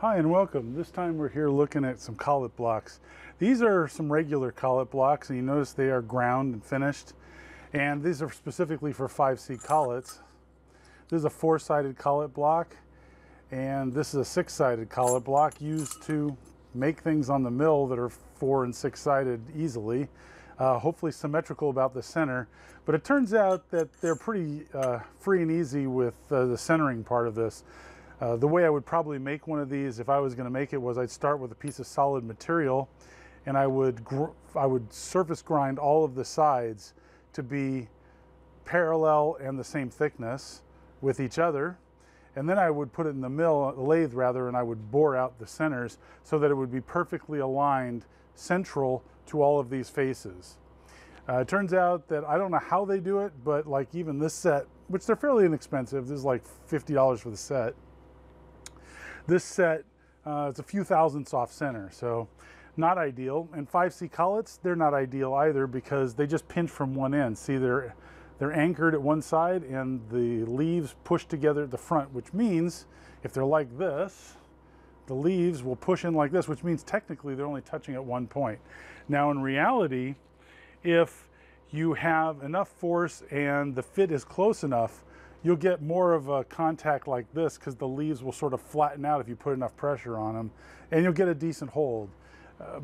Hi and welcome. This time we're here looking at some collet blocks. These are some regular collet blocks, and you notice they are ground and finished. And these are specifically for 5C collets. This is a 4-sided collet block, and this is a 6-sided collet block used to make things on the mill that are 4 and 6-sided easily. Hopefully symmetrical about the center, but it turns out that they're pretty free and easy with the centering part of this. The way I would probably make one of these if I was going to make it was I'd start with a piece of solid material, and I would surface grind all of the sides to be parallel and the same thickness with each other, and then I would put it in the lathe rather, and I would bore out the centers so that it would be perfectly aligned central to all of these faces. It turns out that I don't know how they do it, but like even this set, which they're fairly inexpensive, this is like $50 for the set. This set, it's a few thousandths off center, so not ideal. And 5C collets, they're not ideal either because they just pinch from one end. See, they're anchored at one side and the leaves push together at the front, which means if they're like this, the leaves will push in like this, which means technically they're only touching at one point. Now in reality, if you have enough force and the fit is close enough, you'll get more of a contact like this because the leaves will sort of flatten out if you put enough pressure on them, and you'll get a decent hold,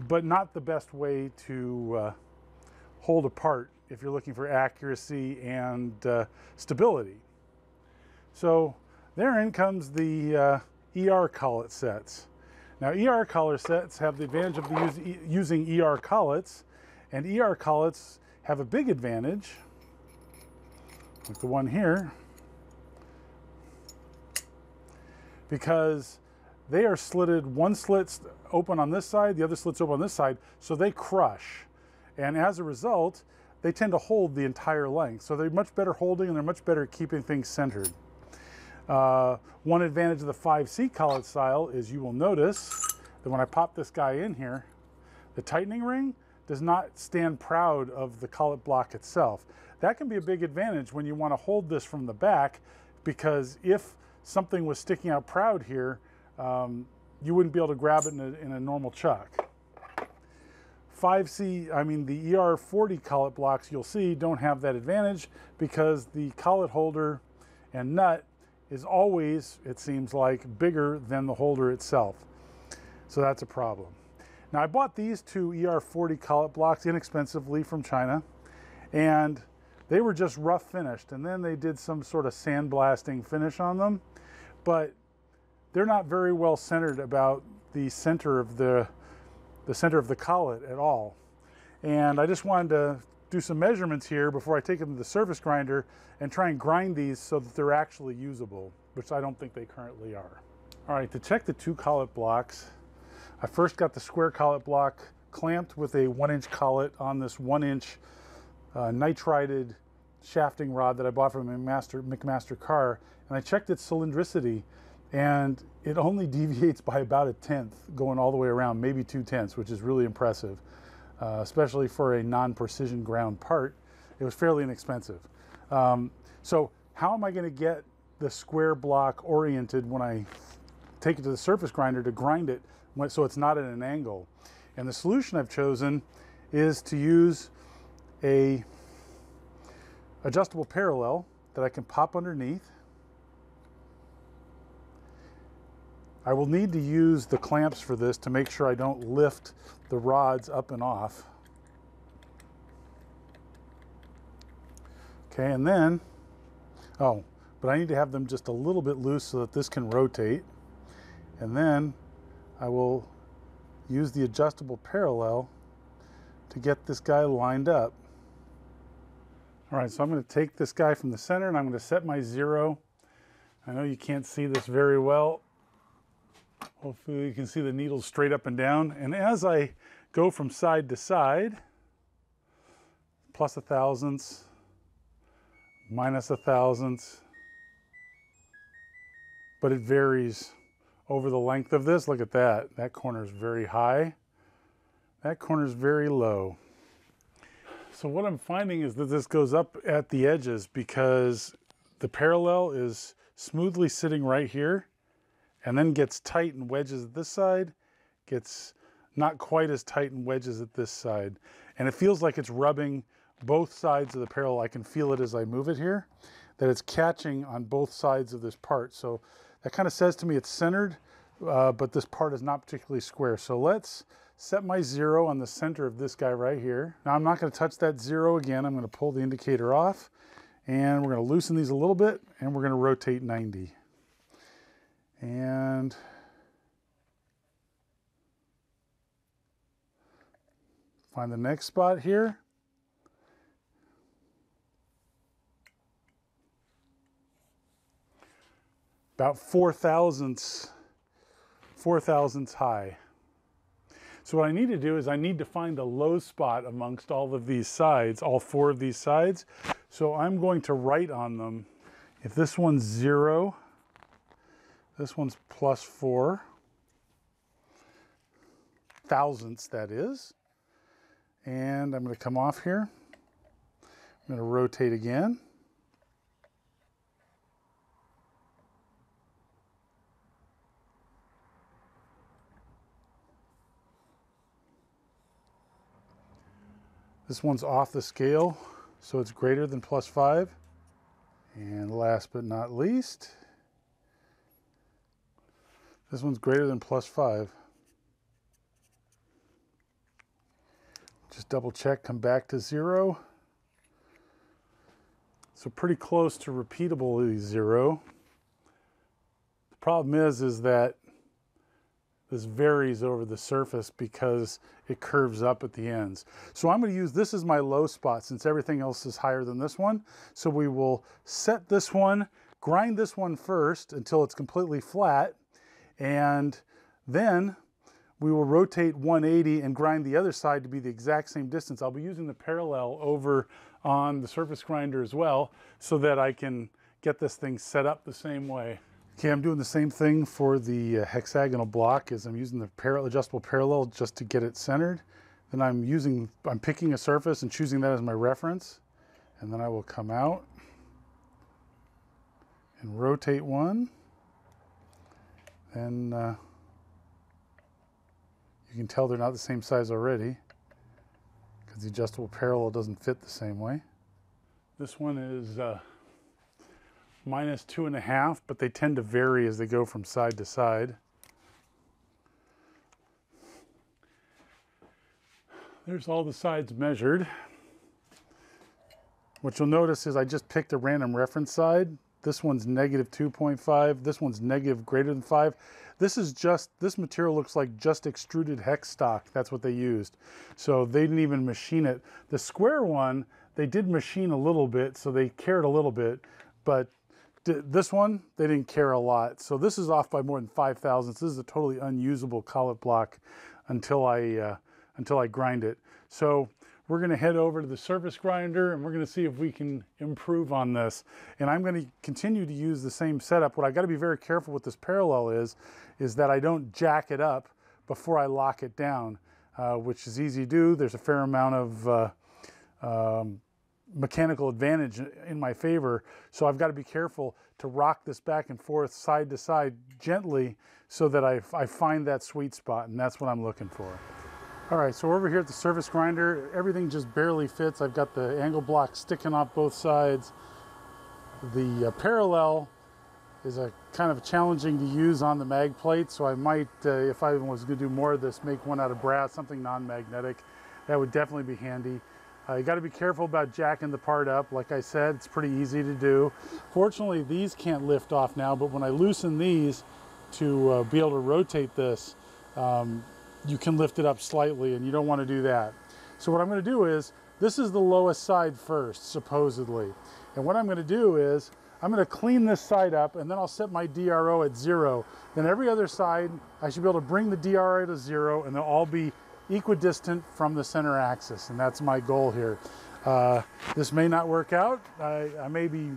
but not the best way to hold apart if you're looking for accuracy and stability. So therein comes the ER collet sets. Now ER collet sets have the advantage of using ER collets, and ER collets have a big advantage, like the one here, because they are slitted, one slit's open on this side, the other slit's open on this side, so they crush. And as a result, they tend to hold the entire length. So they're much better holding, and they're much better at keeping things centered. One advantage of the 5C collet style is you will notice that when I pop this guy in here, the tightening ring does not stand proud of the collet block itself. That can be a big advantage when you want to hold this from the back, because if something was sticking out proud here, you wouldn't be able to grab it in a normal chuck. 5C, I mean the ER40 collet blocks, you'll see don't have that advantage because the collet holder and nut is always, it seems like, bigger than the holder itself. So that's a problem. Now I bought these two ER40 collet blocks inexpensively from China, and they were just rough finished, and then they did some sort of sandblasting finish on them, but they're not very well centered about the center of the collet at all. And I just wanted to do some measurements here before I take them to the surface grinder and try and grind these so that they're actually usable, which I don't think they currently are. All right, to check the two collet blocks, I first got the square collet block clamped with a 1-inch collet on this 1-inch nitrided shafting rod that I bought from a McMaster car, and I checked its cylindricity, and it only deviates by about 1/10 going all the way around, maybe 2/10, which is really impressive, especially for a non-precision ground part. It was fairly inexpensive. So how am I going to get the square block oriented when I take it to the surface grinder to grind it so it's not at an angle? And the solution I've chosen is to use a adjustable parallel that I can pop underneath. I will need to use the clamps for this to make sure I don't lift the rods up and off. Okay, and then, but I need to have them just a little bit loose so that this can rotate. And then I will use the adjustable parallel to get this guy lined up. All right, so I'm going to take this guy from the center and I'm going to set my 0. I know you can't see this very well. Hopefully you can see the needles straight up and down. And as I go from side to side, plus 1/1000ths, minus 1/1000ths, but it varies over the length of this. Look at that. That corner is very high. That corner is very low. So what I'm finding is that this goes up at the edges because the parallel is smoothly sitting right here, and then gets tight and wedges at this side, gets not quite as tight and wedges at this side. And it feels like it's rubbing both sides of the parallel. I can feel it as I move it here, that it's catching on both sides of this part. So that kind of says to me it's centered, but this part is not particularly square. So let's set my 0 on the center of this guy right here. Now I'm not going to touch that 0 again. I'm going to pull the indicator off, and we're going to loosen these a little bit, and we're going to rotate 90. And find the next spot here. About 4 thousandths high. So what I need to do is I need to find the low spot amongst all of these sides, all 4 of these sides. So I'm going to write on them. If this one's 0, this one's +4 thousandths, that is. And I'm going to come off here. I'm going to rotate again. This one's off the scale, so it's greater than +5. And last but not least, this one's greater than +5. Just double check, come back to 0. So pretty close to repeatably 0. The problem is that this varies over the surface because it curves up at the ends. So I'm going to use this as my low spot since everything else is higher than this one. So we will set this one, grind this one first until it's completely flat, and then we will rotate 180 and grind the other side to be the exact same distance. I'll be using the parallel over on the surface grinder as well so that I can get this thing set up the same way. Okay, I'm doing the same thing for the hexagonal block as I'm using the adjustable parallel just to get it centered. Then I'm picking a surface and choosing that as my reference. And then I will come out and rotate one. And you can tell they're not the same size already because the adjustable parallel doesn't fit the same way. This one is -2.5, but they tend to vary as they go from side to side. There's all the sides measured. What you'll notice is I just picked a random reference side. This one's -2.5. This one's greater than 5. This material looks like just extruded hex stock. That's what they used. So they didn't even machine it. The square one, they did machine a little bit, so they cared a little bit, but this one, they didn't care a lot. So this is off by more than 5 thousandths. This is a totally unusable collet block until I grind it. So we're going to head over to the surface grinder and we're going to see if we can improve on this. And I'm going to continue to use the same setup. What I got to be very careful with this parallel is that I don't jack it up before I lock it down, which is easy to do. There's a fair amount of mechanical advantage in my favor, so I've got to be careful to rock this back and forth side to side gently so that I find that sweet spot, and that's what I'm looking for. All right, so we're over here at the surface grinder. Everything just barely fits. I've got the angle block sticking off both sides. The parallel is a kind of challenging to use on the mag plate, so I might, if I was going to do more of this, make one out of brass, something non-magnetic. That would definitely be handy. You got to be careful about jacking the part up. Like I said, it's pretty easy to do. Fortunately, these can't lift off now, but when I loosen these to be able to rotate this, you can lift it up slightly, and you don't want to do that. So what I'm going to do is, this is the lowest side first, supposedly. And what I'm going to do is, I'm going to clean this side up, and then I'll set my DRO at 0. Then every other side, I should be able to bring the DRO to 0, and they'll all be equidistant from the center axis, and that's my goal here. This may not work out. I may be,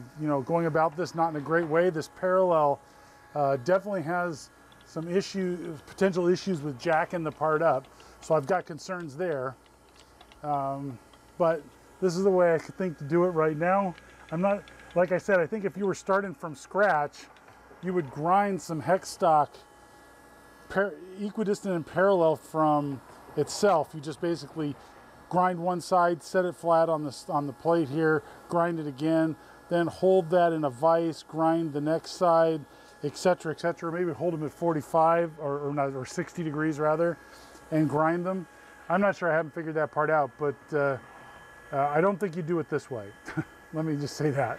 going about this not in a great way. This parallel definitely has some potential issues with jacking the part up, so I've got concerns there. But this is the way I think to do it right now. I'm not, like I said, I think if you were starting from scratch, you would grind some hex stock equidistant and parallel from itself. You just basically grind one side, set it flat on the plate here, grind it again, then hold that in a vise, grind the next side, etc., etc. Maybe hold them at 45 or 60 degrees rather, and grind them. I'm not sure, I haven't figured that part out, but I don't think you do it this way. Let me just say that.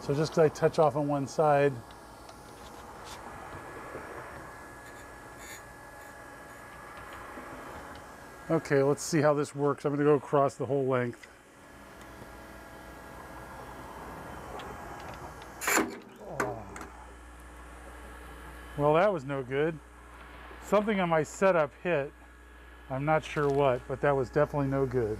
So just because I touch off on one side, okay, let's see how this works. I'm going to go across the whole length. Oh. Well, that was no good. Something on my setup hit. I'm not sure what, but that was definitely no good.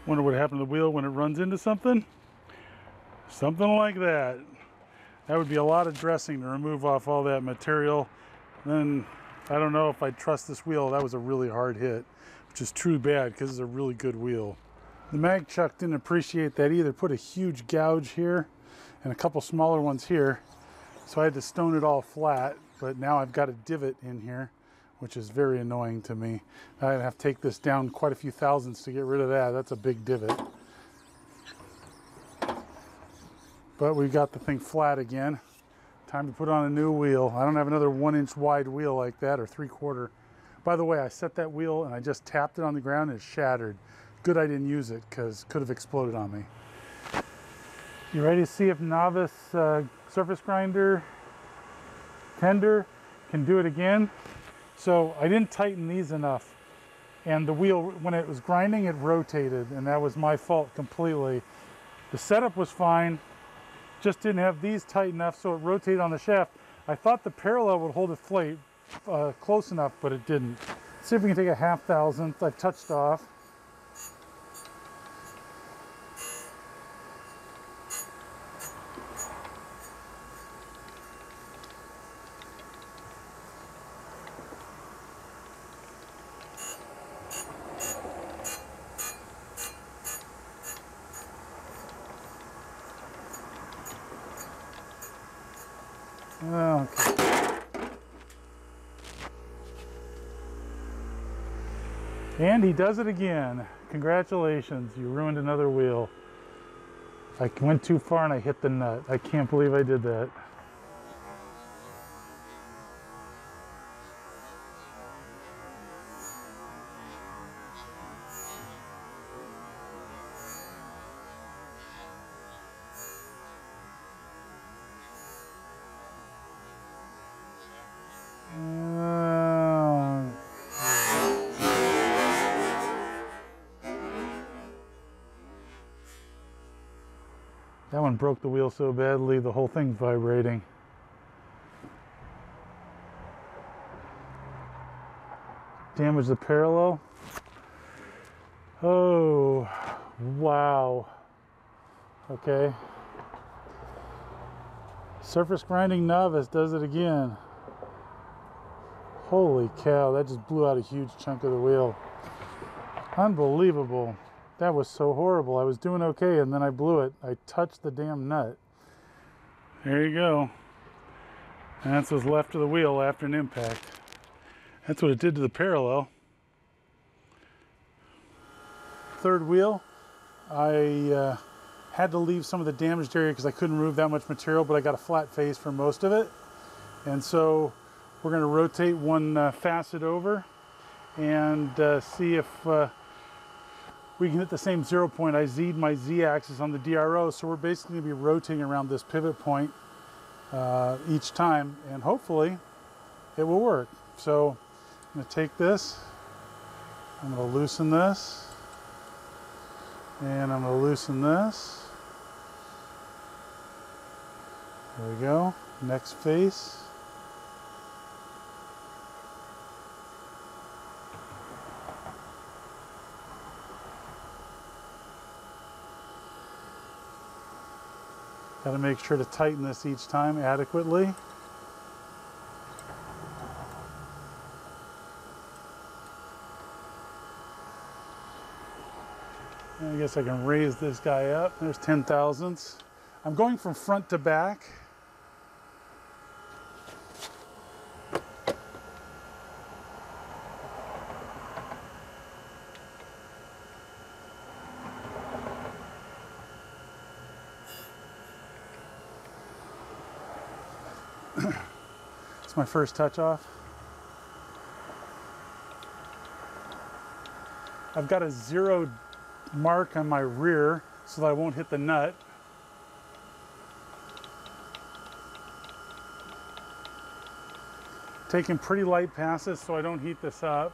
Wonder what happened to the wheel when it runs into something? Something like that. That would be a lot of dressing to remove off all that material. Then I don't know if I trust this wheel. That was a really hard hit, which is true bad because it's a really good wheel. The mag chuck didn't appreciate that either. Put a huge gouge here and a couple smaller ones here. So I had to stone it all flat, but now I've got a divot in here, which is very annoying to me. I'd have to take this down quite a few thousandths to get rid of that. That's a big divot. But we've got the thing flat again. Time to put on a new wheel. I don't have another 1-inch wide wheel like that, or 3/4. By the way, I set that wheel and I just tapped it on the ground and it shattered. Good I didn't use it, because it could have exploded on me. You ready to see if novice surface grinder tender can do it again? So I didn't tighten these enough, and the wheel, when it was grinding, it rotated, and that was my fault completely. The setup was fine, just didn't have these tight enough, so it rotated on the shaft. I thought the parallel would hold it flat, close enough, but it didn't. Let's see if we can take a 1/2 thousandth. I've touched off. Okay. And he does it again. Congratulations, you ruined another wheel. I went too far and I hit the nut. I can't believe I did that. That one broke the wheel so badly, the whole thing's vibrating. Damaged the parallel. Oh, wow. Okay. Surface grinding novice does it again. Holy cow, that just blew out a huge chunk of the wheel. Unbelievable. That was so horrible. I was doing okay and then I blew it. I touched the damn nut. There you go. And that's what's left of the wheel after an impact. That's what it did to the parallel. Third wheel, I had to leave some of the damaged area because I couldn't remove that much material, but I got a flat face for most of it. And so we're going to rotate one facet over and see if we can hit the same 0 point. I Z'd my Z-axis on the DRO, so we're basically going to be rotating around this pivot point each time, and hopefully it will work. So I'm going to take this, I'm going to loosen this, and I'm going to loosen this. There we go. Next face. Got to make sure to tighten this each time adequately. I guess I can raise this guy up. There's 10 thousandths. I'm going from front to back. It's my first touch off. I've got a 0 mark on my rear so that I won't hit the nut. Taking pretty light passes so I don't heat this up.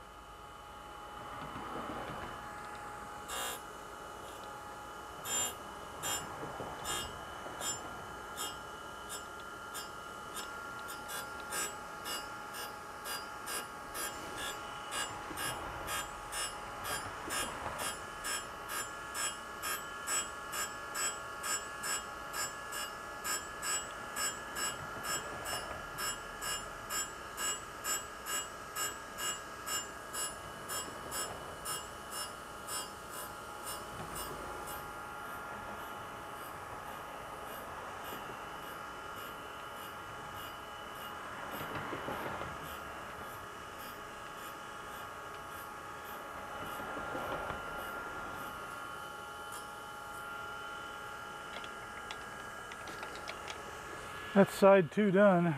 That's side 2 done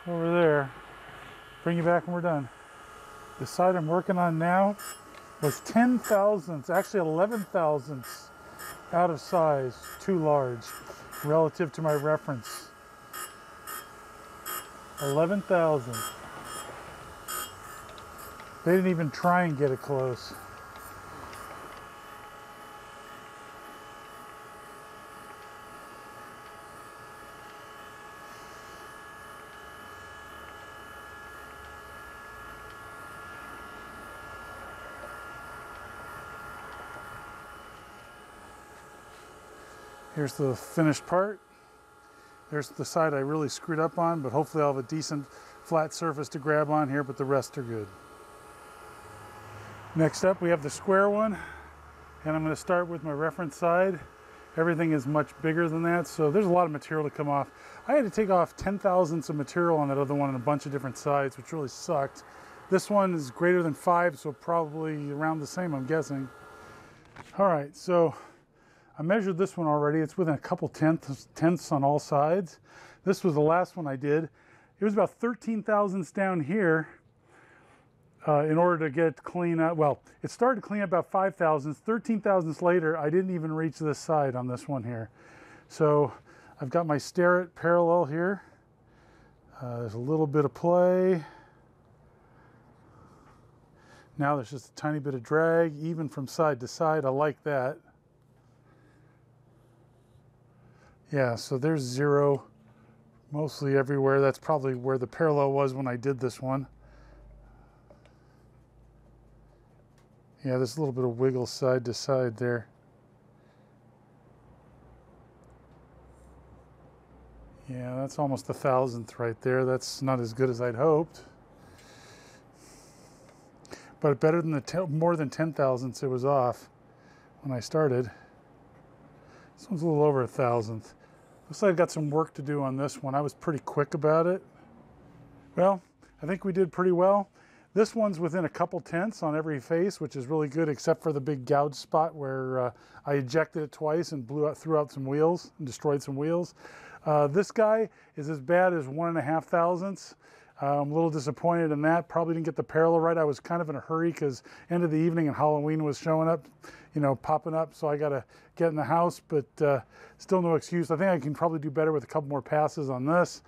over there. Bring you back when we're done. The side I'm working on now was 10 thousandths, actually 11 thousandths out of size, too large relative to my reference. 11 thousandths. They didn't even try and get it close. Here's the finished part. There's the side I really screwed up on, but hopefully I'll have a decent flat surface to grab on here, but the rest are good. Next up, we have the square one, and I'm going to start with my reference side. Everything is much bigger than that, so there's a lot of material to come off. I had to take off 10 thousandths of material on that other one on a bunch of different sides, which really sucked. This one is greater than 5, so probably around the same, I'm guessing. All right, so I measured this one already. It's within a couple tenths on all sides. This was the last one I did. It was about 13 thousandths down here in order to get clean up. Well, it started to clean up about 5 thousandths. 13 thousandths later, I didn't even reach this side on this one here. So I've got my starret parallel here. There's a little bit of play. Now there's just a tiny bit of drag, even from side to side. I like that. Yeah, so there's 0 mostly everywhere. That's probably where the parallel was when I did this one. Yeah, there's a little bit of wiggle side to side there. Yeah, that's almost a thousandth right there. That's not as good as I'd hoped. But better than the more than 10 thousandths it was off when I started. This one's a little over a thousandth. Looks like I've got some work to do on this one. I was pretty quick about it. Well, I think we did pretty well. This one's within a couple tenths on every face, which is really good, except for the big gouge spot where I ejected it twice and threw out some wheels and destroyed some wheels. This guy is as bad as 1.5 thousandths. I'm a little disappointed in that. Probably didn't get the parallel right. I was kind of in a hurry because end of the evening and Halloween was showing up, you know, popping up. So I got to get in the house, but still no excuse. I think I can probably do better with a couple more passes on this.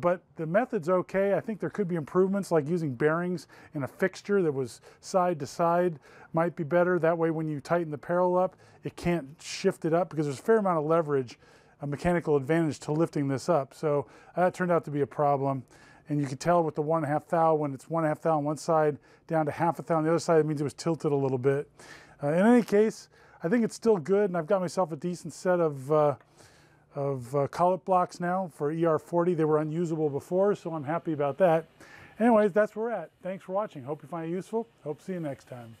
But the method's okay. I think there could be improvements, like using bearings in a fixture that was side to side might be better. That way when you tighten the parallel up, it can't shift it up because there's a fair amount of leverage, a mechanical advantage to lifting this up. So that turned out to be a problem. And you can tell with the 1.5 thou, when it's 1.5 thou on one side down to 1/2 thou on the other side, it means it was tilted a little bit. In any case, I think it's still good, and I've got myself a decent set of collet blocks now for ER40. They were unusable before, so I'm happy about that. Anyways, that's where we're at. Thanks for watching. Hope you find it useful. Hope to see you next time.